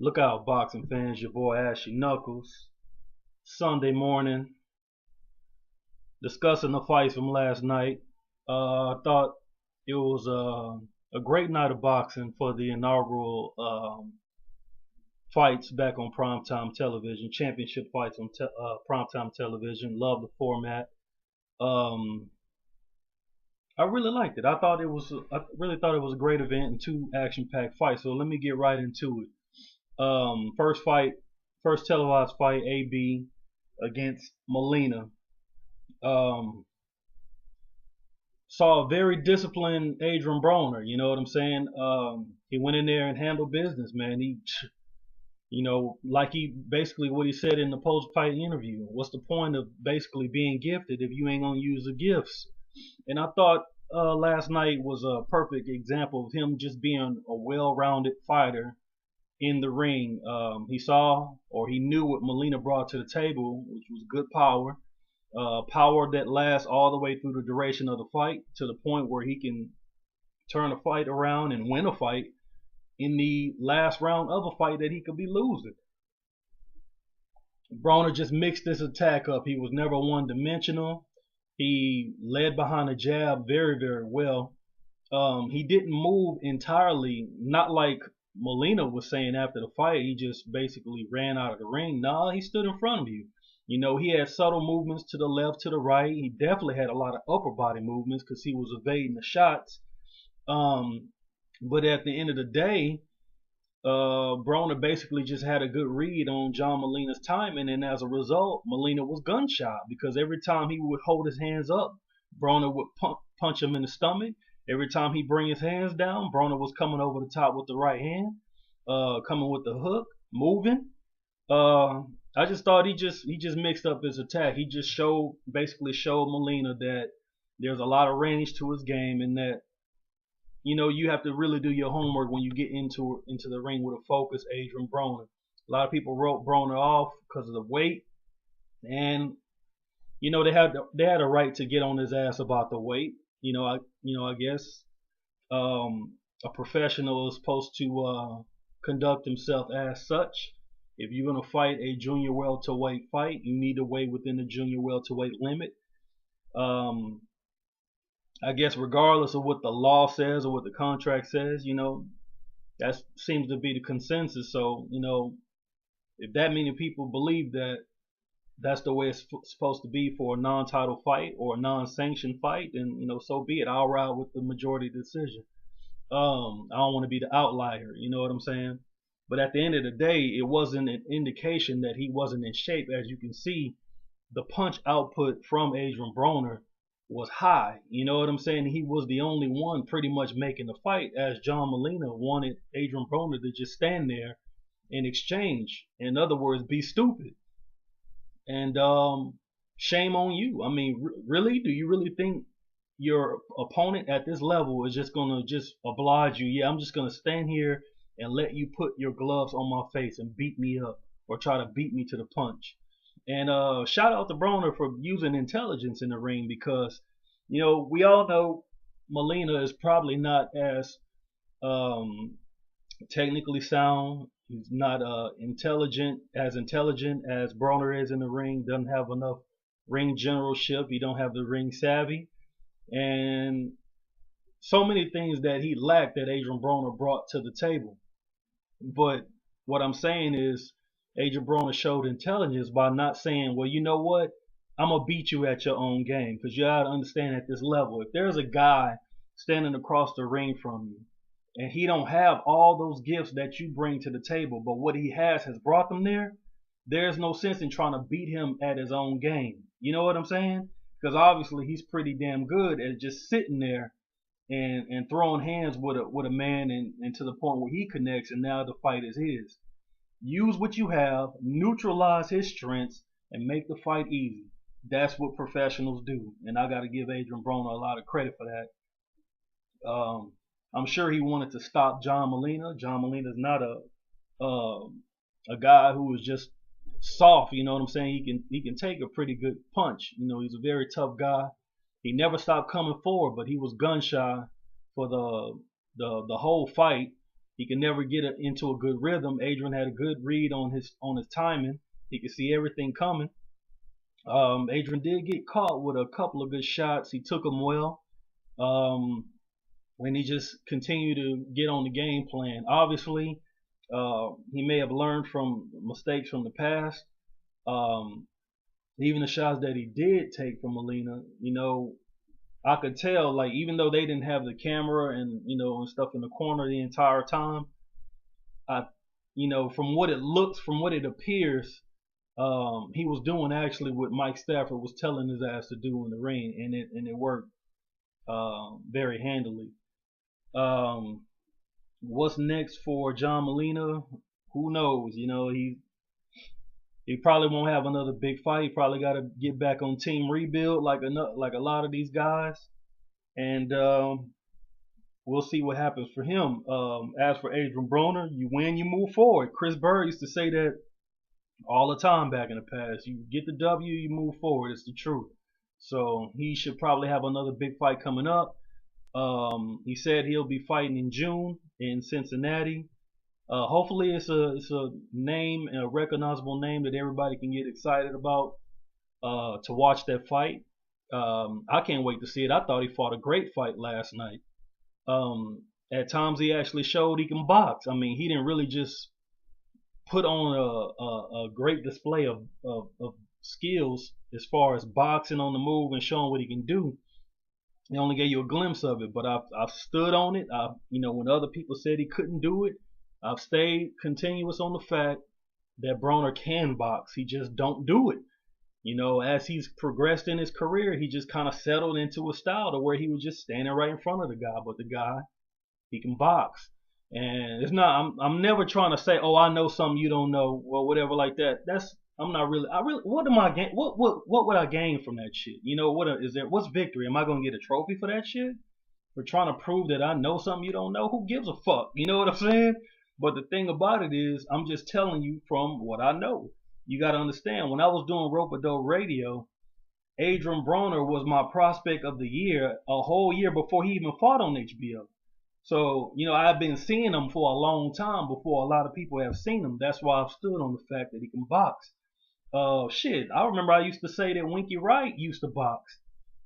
Look out, boxing fans, your boy Ashy Knuckles. Sunday morning, discussing the fights from last night. I thought it was a great night of boxing for the inaugural fights back on primetime television, championship fights on primetime television. Love the format. Um, I really liked it. I really thought it was a great event and two action-packed fights. So let me get right into it. First fight, first televised fight, AB against Molina. Um, Saw a very disciplined Adrian Broner. You know what I'm saying? He went in there and handled business, man. Like he basically what he said in the post-fight interview. What's the point of basically being gifted if you ain't gonna use the gifts? And I thought last night was a perfect example of him just being a well-rounded fighter in the ring. He saw or he knew what Molina brought to the table, which was good power, power that lasts all the way through the duration of the fight to the point where he can turn a fight around and win a fight in the last round of a fight that he could be losing. Broner just mixed this attack up. He was never one-dimensional. He led behind a jab very, very well. He didn't move entirely, not like Molina was saying after the fight. He just basically ran out of the ring. Nah, he stood in front of you. You know, he had subtle movements to the left, to the right. He definitely had a lot of upper body movements because he was evading the shots. But at the end of the day, Broner basically just had a good read on John Molina's timing, and as a result, Molina was gun shy because every time he would hold his hands up, Broner would punch him in the stomach. Every time he bring his hands down, Broner was coming over the top with the right hand, coming with the hook, moving. I just thought he just mixed up his attack. He just basically showed Molina that there's a lot of range to his game, and that you have to really do your homework when you get into the ring with a focused Adrian Broner. A lot of people wrote Broner off because of the weight, and they had a right to get on his ass about the weight. I guess a professional is supposed to conduct himself as such. If you're gonna fight a junior welterweight fight, you need to weigh within the junior welterweight limit. I guess regardless of what the law says or what the contract says, that seems to be the consensus. So, if that many people believe that that's the way it's supposed to be for a non-title fight or a non-sanctioned fight, then so be it. I'll ride with the majority decision. I don't want to be the outlier, you know what I'm saying? But at the end of the day, it wasn't an indication that he wasn't in shape. As you can see, the punch output from Adrian Broner was high. You know what I'm saying? He was the only one pretty much making the fight, as John Molina wanted Adrian Broner to just stand there and exchange. In other words, be stupid. And shame on you. I mean, really? Do you really think your opponent at this level is just gonna just oblige you? Yeah, I'm just gonna stand here and let you put your gloves on my face and beat me up or try to beat me to the punch. And shout out to Broner for using intelligence in the ring because, we all know Molina is probably not as technically sound. He's not intelligent as Broner is in the ring. Doesn't have enough ring generalship. He don't have the ring savvy. And so many things that he lacked that Adrian Broner brought to the table. But what I'm saying is Adrian Broner showed intelligence by not saying, well, you know what? I'm going to beat you at your own game. Because you got to understand at this level, if there's a guy standing across the ring from you and he don't have all those gifts that you bring to the table, but what he has brought them there, there's no sense in trying to beat him at his own game. You know what I'm saying? Because obviously he's pretty damn good at just sitting there and throwing hands with a man and to the point where he connects, and now the fight is his. Use what you have, neutralize his strengths, and make the fight easy. That's what professionals do, and I got to give Adrian Broner a lot of credit for that. I'm sure he wanted to stop John Molina. John Molina is not a guy who is just soft. You know what I'm saying? He can take a pretty good punch. He's a very tough guy. He never stopped coming forward, but he was gun shy for the whole fight. He could never get into a good rhythm. Adrian had a good read on his timing. He could see everything coming. Adrian did get caught with a couple of good shots. He took them well. Um, and he just continued to get on the game plan. Obviously, he may have learned from mistakes from the past. Um, Even the shots that he did take from Molina, I could tell, like, even though they didn't have the camera and and stuff in the corner the entire time, I, from what it looks, from what it appears, he was doing actually what Mike Stafford was telling his ass to do in the ring, and it worked very handily. Um, what's next for John Molina? Who knows? He probably won't have another big fight. He probably got to get back on team rebuild like a lot of these guys, and we'll see what happens for him. As for Adrian Broner, you win, you move forward. Chris Bird used to say that all the time back in the past. You get the W, you move forward. It's the truth. So he should probably have another big fight coming up. He said he'll be fighting in June in Cincinnati. Hopefully it's a name and a recognizable name that everybody can get excited about to watch that fight. I can't wait to see it. I thought he fought a great fight last night. At times he actually showed he can box. I mean, he didn't really just put on a great display of skills as far as boxing on the move and showing what he can do. He only gave you a glimpse of it, but I've stood on it. When other people said he couldn't do it, I've stayed continuous on the fact that Broner can box. He just don't do it. As he's progressed in his career, he just kind of settled into a style to where he was just standing right in front of the guy. But the guy, he can box. And it's not, I'm never trying to say, oh, I know something you don't know, or whatever like that. I'm not really, what am I gain? What would I gain from that shit? What's victory? Am I going to get a trophy for that shit? For trying to prove that I know something you don't know? Who gives a fuck? You know what I'm saying? But the thing about it is, I'm just telling you from what I know. You got to understand, when I was doing Rope-A-Dope Radio, Adrian Broner was my prospect of the year a whole year before he even fought on HBO. So, I've been seeing him for a long time before a lot of people have seen him. That's why I've stood on the fact that he can box. Shit, I remember I used to say that Winky Wright used to box.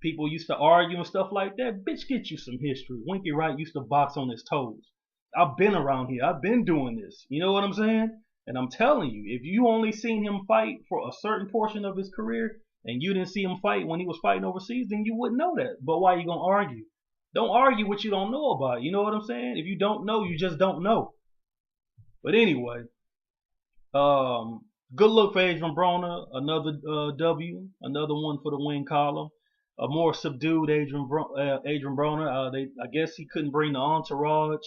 People used to argue and stuff like that. Bitch, get you some history. Winky Wright used to box on his toes. I've been around here. I've been doing this. You know what I'm saying? And I'm telling you, if you only seen him fight for a certain portion of his career and you didn't see him fight when he was fighting overseas, then you wouldn't know that. But why are you going to argue? Don't argue what you don't know about. You know what I'm saying? If you don't know, you just don't know. But anyway, good look for Adrian Broner. Another W. Another one for the win column. A more subdued Adrian Broner. I guess he couldn't bring the entourage.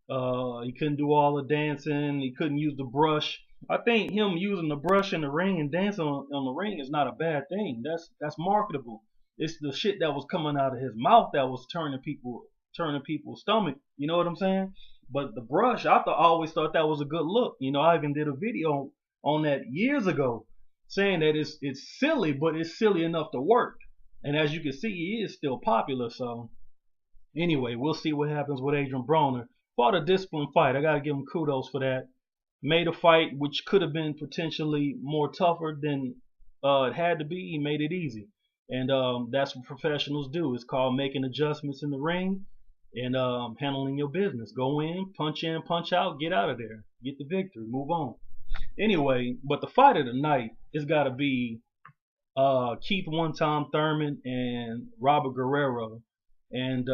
He couldn't do all the dancing. He couldn't use the brush. I think him using the brush in the ring and dancing on the ring is not a bad thing. That's marketable. It's the shit that was coming out of his mouth that was turning people's stomach. You know what I'm saying? But the brush, always thought that was a good look. I even did a video on that years ago, saying that it's silly, but it's silly enough to work. And as you can see, he is still popular. So anyway, we'll see what happens with Adrian Broner. Fought a disciplined fight. I gotta give him kudos for that. Made a fight which could have been potentially more tougher than it had to be. He made it easy, and that's what professionals do. It's called making adjustments in the ring and handling your business. Go in, punch out, get out of there, get the victory, move on. Anyway, but the fight of the night is gotta be Keith One Time Thurman and Robert Guerrero, and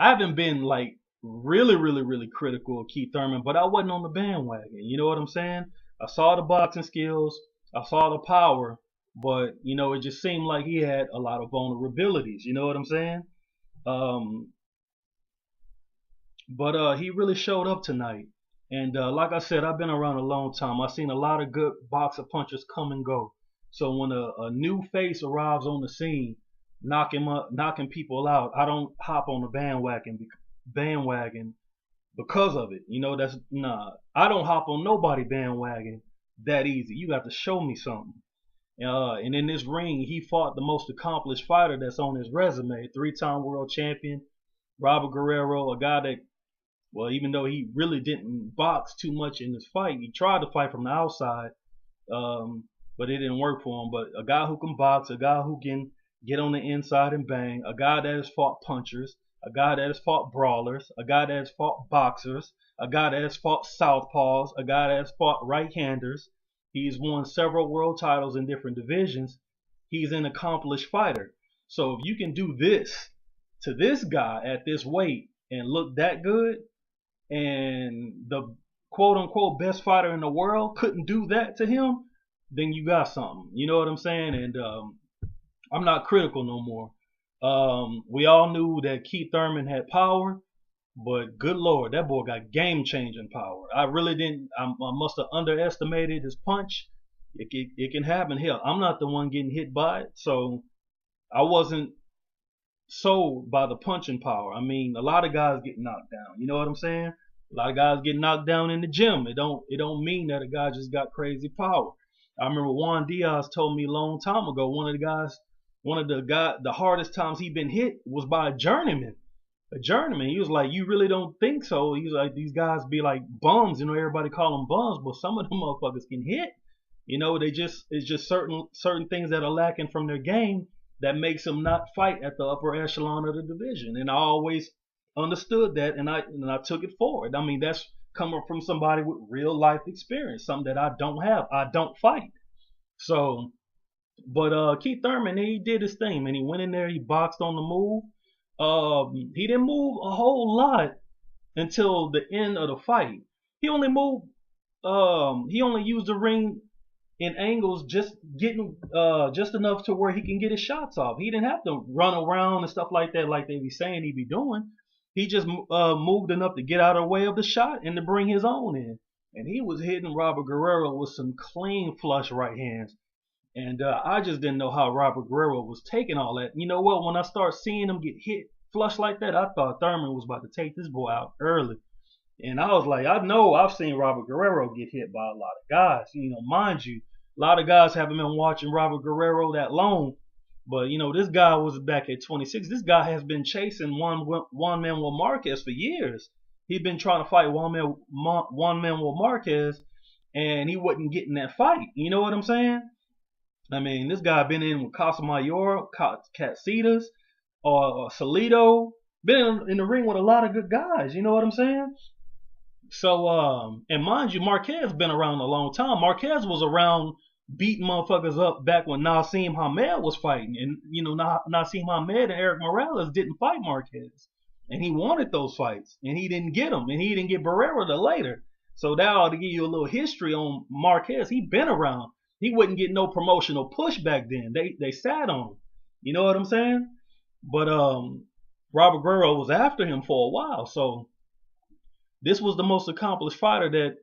I haven't been like really critical of Keith Thurman, but I wasn't on the bandwagon. You know what I'm saying? I saw the boxing skills, I saw the power, but it just seemed like he had a lot of vulnerabilities. You know what I'm saying? But he really showed up tonight. And like I said, I've been around a long time. I've seen a lot of good boxer punchers come and go. So when a new face arrives on the scene, knocking people out, I don't hop on the bandwagon because of it. That's nah. I don't hop on nobody bandwagon that easy. You got to show me something. And in this ring, he fought the most accomplished fighter that's on his resume, 3-time world champion, Robert Guerrero, a guy that Well, even though he really didn't box too much in this fight, he tried to fight from the outside, but it didn't work for him. But a guy who can box, a guy who can get on the inside and bang, a guy that has fought punchers, a guy that has fought brawlers, a guy that has fought boxers, a guy that has fought southpaws, a guy that has fought right-handers. He's won several world titles in different divisions. He's an accomplished fighter. So if you can do this to this guy at this weight and look that good, and the quote unquote best fighter in the world couldn't do that to him, then you got something. You know what I'm saying? And I'm not critical no more. We all knew that Keith Thurman had power, but good Lord, that boy got game changing power. I really didn't, I must have underestimated his punch. It can happen. Hell, I'm not the one getting hit by it, so I wasn't sold by the punching power. I mean, a lot of guys get knocked down. You know what I'm saying? A lot of guys get knocked down in the gym. It don't mean that a guy just got crazy power. I remember Juan Diaz told me a long time ago, the hardest times he been hit was by a journeyman. A journeyman. He was like, you really don't think so? He was like, these guys be like bums. You know, everybody call them bums, but some of them motherfuckers can hit. You know, it's just certain things that are lacking from their game that makes them not fight at the upper echelon of the division. And I always understood that, and I took it forward. I mean, that's coming from somebody with real life experience, something that I don't have. I don't fight. So, but Keith Thurman, he did his thing, man. He went in there, he boxed on the move. He didn't move a whole lot until the end of the fight. He only used the ring in angles just enough to where he can get his shots off. He didn't have to run around and stuff like that like they be saying he be doing. He just moved enough to get out of the way of the shot and to bring his own in. And he was hitting Robert Guerrero with some clean flush right hands. And I just didn't know how Robert Guerrero was taking all that. You know what? When I start seeing him get hit flush like that, I thought Thurman was about to take this boy out early. And I was like, I know I've seen Robert Guerrero get hit by a lot of guys. You know, mind you, a lot of guys haven't been watching Robert Guerrero that long. But, you know, this guy was back at 26. This guy has been chasing one man with Marquez for years. He'd been trying to fight one man with Marquez, and he wasn't getting that fight. You know what I'm saying? I mean, this guy been in with Casamayor, Catsitas, or Salido. Been in the ring with a lot of good guys. You know what I'm saying? So, and mind you, Marquez been around a long time. Marquez was around beating motherfuckers up back when Naseem Hamed was fighting. And, you know, Naseem Hamed and Eric Morales didn't fight Marquez. And he wanted those fights. And he didn't get them. And he didn't get Guerrero till later. So that ought to give you a little history on Marquez. He been around. He wouldn't get no promotional push back then. They sat on him. You know what I'm saying? But Robert Guerrero was after him for a while. So this was the most accomplished fighter that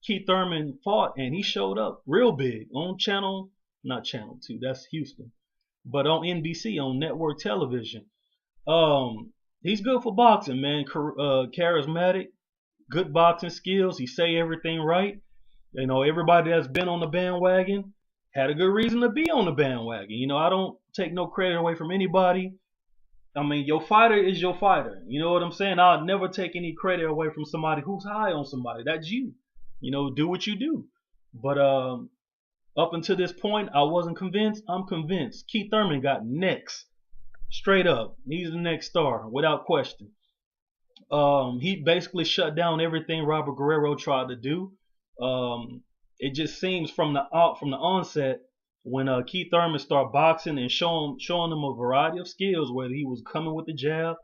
Keith Thurman fought, and he showed up real big on not channel 2, that's Houston, but on NBC, on network television. He's good for boxing, man. Charismatic, good boxing skills. He say everything right. You know, everybody that's been on the bandwagon had a good reason to be on the bandwagon. You know, I don't take no credit away from anybody. I mean, your fighter is your fighter. You know what I'm saying? I'll never take any credit away from somebody who's high on somebody. That's you. You know, do what you do. But up until this point, I wasn't convinced. I'm convinced. Keith Thurman got next. Straight up. He's the next star, without question. He basically shut down everything Robert Guerrero tried to do. It just seems from the onset, when Keith Thurman started boxing and showing them a variety of skills, whether he was coming with the jab,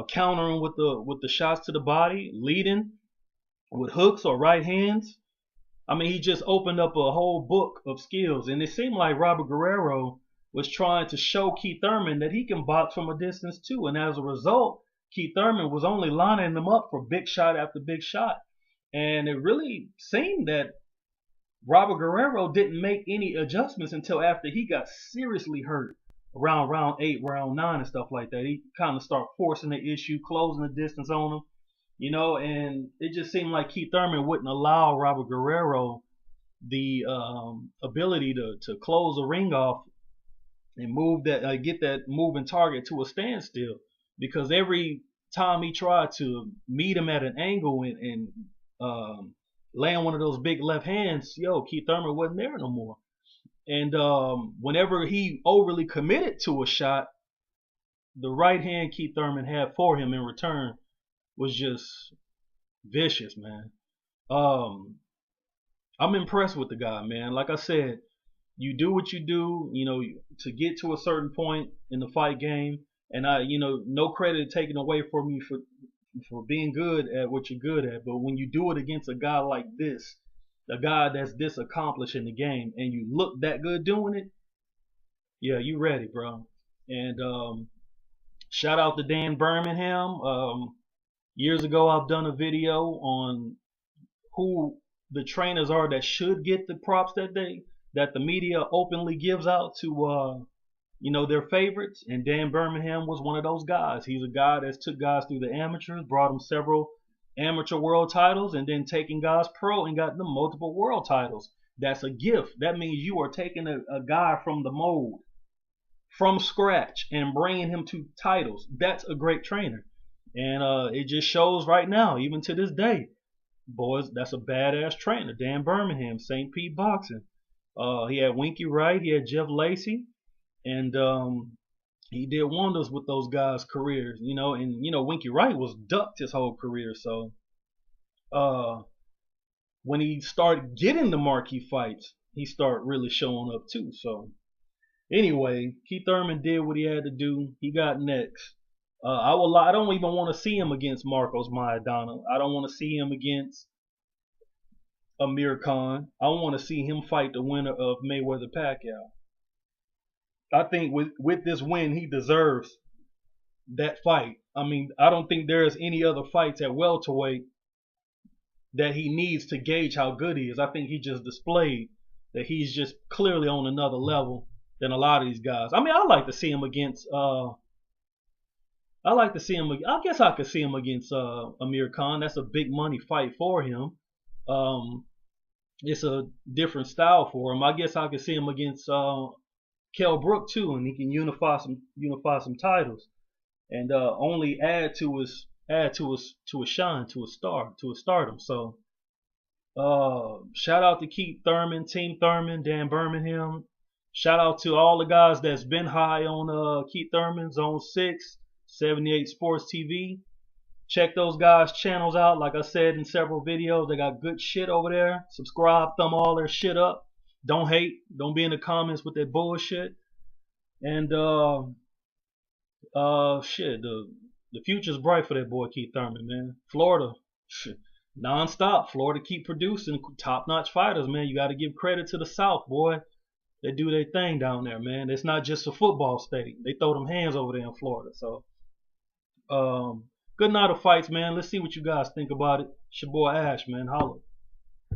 countering with the shots to the body, leading with hooks or right hands. I mean, he just opened up a whole book of skills, and it seemed like Robert Guerrero was trying to show Keith Thurman that he can box from a distance too, and as a result, Keith Thurman was only lining them up for big shot after big shot, and it really seemed that Robert Guerrero didn't make any adjustments until after he got seriously hurt around round 8, round 9 and stuff like that. He kind of started forcing the issue, closing the distance on him, you know, and it just seemed like Keith Thurman wouldn't allow Robert Guerrero the ability to close the ring off and move that get that moving target to a standstill, because every time he tried to meet him at an angle and land one of those big left hands, yo, Keith Thurman wasn't there no more. And whenever he overly committed to a shot, the right hand Keith Thurman had for him in return was just vicious, man. I'm impressed with the guy, man. Like I said, you do what you do, you know, to get to a certain point in the fight game. And no credit taken away from you for being good at what you're good at. But when you do it against a guy like this, a guy that's this accomplished in the game, and you look that good doing it, yeah, you ready, bro. And shout out to Dan Birmingham. Years ago, I've done a video on who the trainers are that should get the props that the media openly gives out to their favorites, and Dan Birmingham was one of those guys. He's a guy that's took guys through the amateurs, brought them several amateur world titles, and then taking guys pro and got them multiple world titles. That's a gift. That means you are taking a guy from the mold, from scratch, and bringing him to titles. That's a great trainer. And it just shows right now, even to this day, boys, that's a badass trainer. Dan Birmingham, St. Pete Boxing. He had Winky Wright, he had Jeff Lacey, and he did wonders with those guys' careers, and Winky Wright was ducked his whole career. So when he started getting the marquee fights, he started really showing up too. So anyway, Keith Thurman did what he had to do. He got next. I don't even want to see him against Marcos Maidana. I don't want to see him against Amir Khan. I want to see him fight the winner of Mayweather Pacquiao. I think with this win, he deserves that fight. I mean, I don't think there's any other fights at welterweight that he needs to gauge how good he is. I think he just displayed that he's just clearly on another level than a lot of these guys. I mean, I like to see him against. I guess I could see him against Amir Khan. That's a big money fight for him. It's a different style for him. I guess I could see him against Kell Brook too, and he can unify some titles, and only add to his shine, to his stardom. So shout out to Keith Thurman, Team Thurman, Dan Birmingham. Shout out to all the guys that's been high on Keith Thurman, Zone 6, 78 Sports TV. Check those guys' channels out. Like I said in several videos, they got good shit over there. Subscribe, thumb all their shit up. Don't hate. Don't be in the comments with that bullshit. And shit, the future's bright for that boy Keith Thurman, man. Florida, shit, non-stop. Florida keep producing top-notch fighters, man. You got to give credit to the South, boy. They do their thing down there, man. It's not just a football state. They throw them hands over there in Florida. So, good night of fights, man. Let's see what you guys think about it. It's your boy Ash, man. Holla.